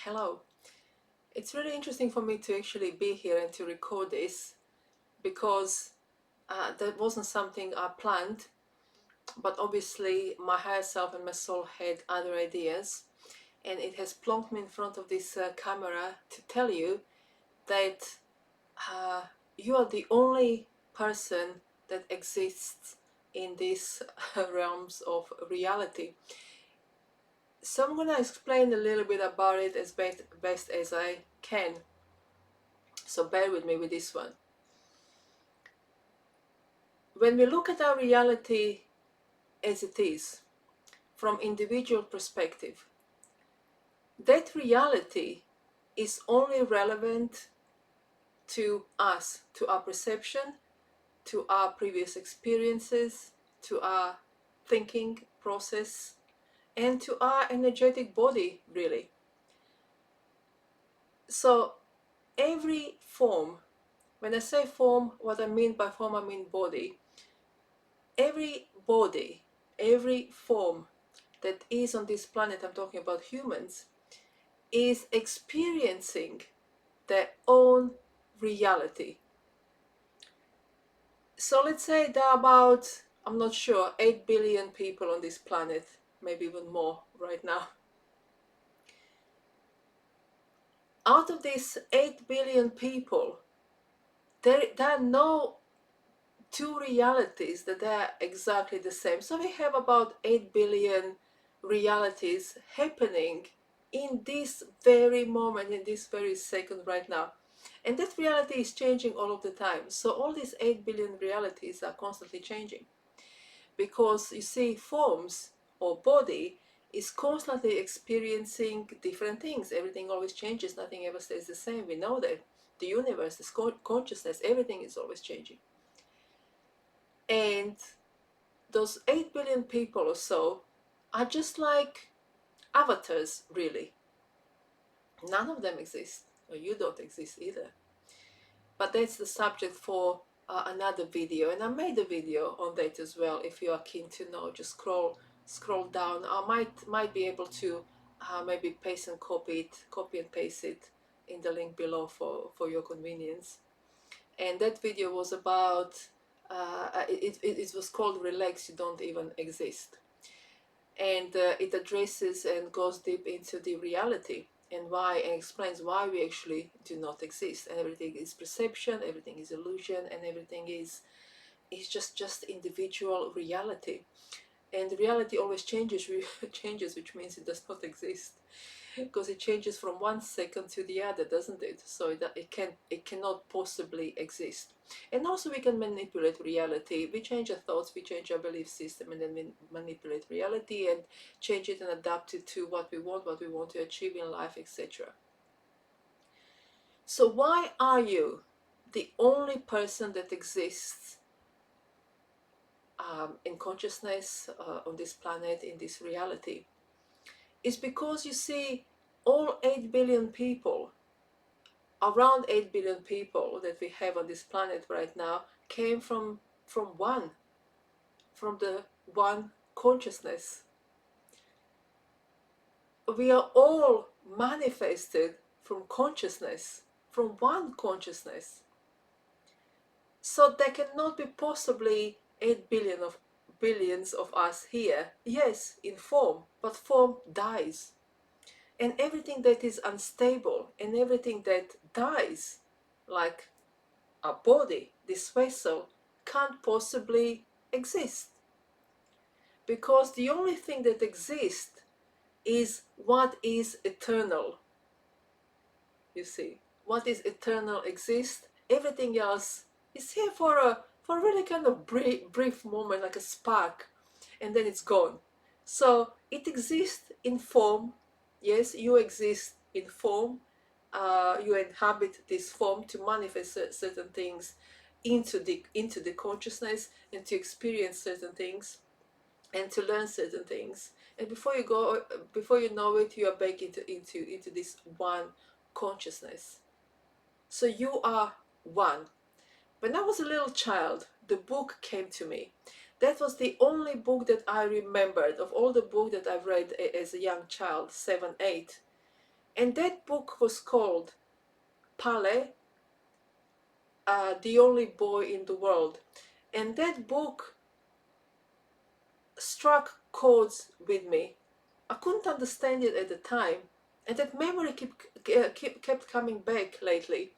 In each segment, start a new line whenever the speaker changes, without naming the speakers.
Hello. It's really interesting for me to actually be here and to record this because that wasn't something I planned, but obviously my higher self and my soul had other ideas, and it has plonked me in front of this camera to tell you that uh, you are the only person that exists in these realms of reality. So I'm going to explain a little bit about it as best as I can. So bear with me with this one. When we look at our reality as it is, from individual perspective, that reality is only relevant to us, to our perception, to our previous experiences, to our thinking process, and to our energetic body, really. So every form, when I say form, what I mean by form, I mean body. Every body, every form that is on this planet, I'm talking about humans, is experiencing their own reality. So let's say there are about, I'm not sure, 8 billion people on this planet, maybe even more right now. Out of these 8 billion people, there are no two realities that are exactly the same. So we have about 8 billion realities happening in this very moment, in this very second right now. And that reality is changing all of the time. So all these 8 billion realities are constantly changing. Because you see, forms or body is constantly experiencing different things. Everything always changes, nothing ever stays the same. We know that. The universe, this consciousness, everything is always changing. And those 8 billion people or so are just like avatars, really. None of them exist, or you don't exist either. But that's the subject for another video, and I made a video on that as well. If you are keen to know, just scroll down. I might be able to maybe paste and copy and paste it in the link below for your convenience. And that video was about it was called Relax, You Don't Even Exist. And it addresses and goes deep into the reality and why, and explains why we actually do not exist, and everything is perception, everything is illusion, and everything is just individual reality. And reality always changes changes, which means it does not exist, because it changes from one second to the other, doesn't it? So it cannot possibly exist. And also we can manipulate reality. We change our thoughts, we change our belief system, and then we manipulate reality and change it and adapt it to what we want to achieve in life, etc. So why are you the only person that exists in consciousness on this planet, in this reality? It's because, you see, all 8 billion people, around 8 billion people that we have on this planet right now, came from the one consciousness. We are all manifested from consciousness, from one consciousness. So there cannot be possibly 8 billions of us here. Yes, in form, but form dies. And everything that is unstable and everything that dies, like a body, this vessel, can't possibly exist. Because the only thing that exists is what is eternal. You see, what is eternal exists. Everything else is here for a really kind of brief moment, like a spark, and then it's gone. So it exists in form. Yes, you exist in form. You inhabit this form to manifest certain things into the consciousness, and to experience certain things and to learn certain things. And before you know it, you are back into this one consciousness. So you are one. When I was a little child, the book came to me. That was the only book that I remembered of all the books that I've read as a young child, 7, 8. And that book was called Pale, The Only Boy in the World. And that book struck chords with me. I couldn't understand it at the time, and that memory kept coming back lately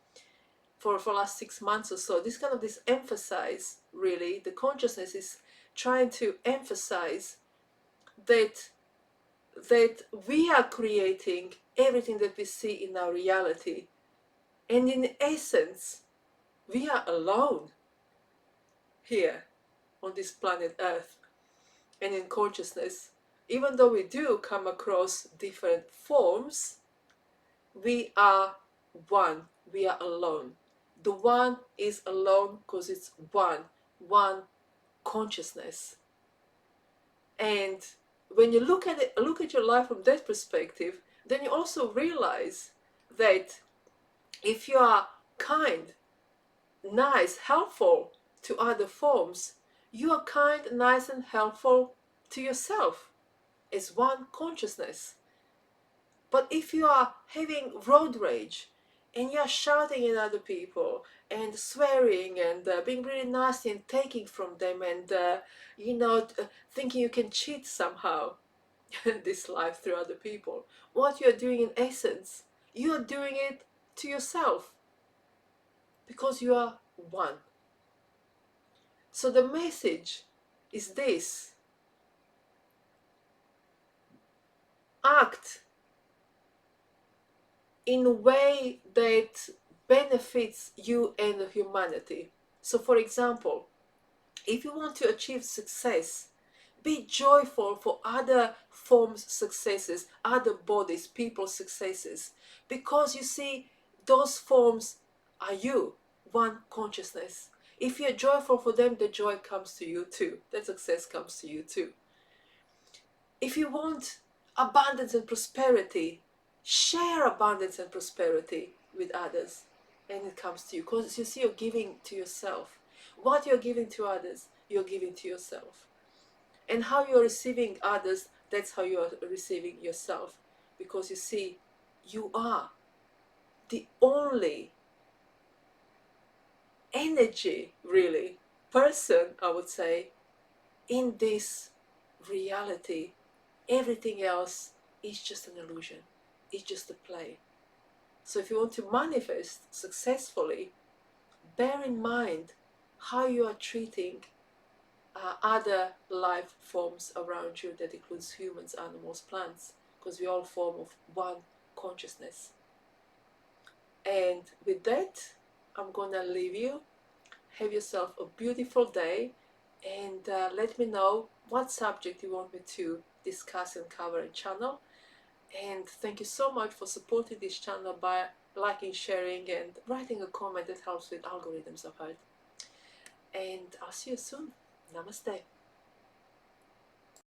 for last 6 months or so. This emphasis, really, the consciousness is trying to emphasize that we are creating everything that we see in our reality, and in essence we are alone here on this planet Earth and in consciousness. Even though we do come across different forms, we are one, we are alone. The one is alone because it's one consciousness. And when you look at your life from that perspective, then you also realize that if you are kind, nice, helpful to other forms, you are kind, nice, and helpful to yourself as one consciousness. But if you are having road rage and you are shouting at other people and swearing and being really nasty and taking from them and thinking you can cheat somehow this life through other people, what you are doing in essence, you are doing it to yourself because you are one. So the message is this: act in a way that benefits you and humanity. So for example, if you want to achieve success, be joyful for other forms' successes, other bodies, people's successes, because you see, those forms are you, one consciousness. If you're joyful for them, the joy comes to you too, that success comes to you too. If you want abundance and prosperity, share abundance and prosperity with others, and it comes to you, because you see, you're giving to yourself. What you're giving to others, you're giving to yourself. And how you're receiving others, that's how you're receiving yourself. Because you see, you are the only energy, really, person, I would say, in this reality. Everything else is just an illusion. It's just a play. So if you want to manifest successfully, bear in mind how you are treating other life forms around you. That includes humans, animals, plants, because we all form of one consciousness. And with that, I'm gonna leave you. Have yourself a beautiful day, and let me know what subject you want me to discuss and cover in channel. And thank you so much for supporting this channel by liking, sharing, and writing a comment that helps with algorithms of health. And I'll see you soon. Namaste.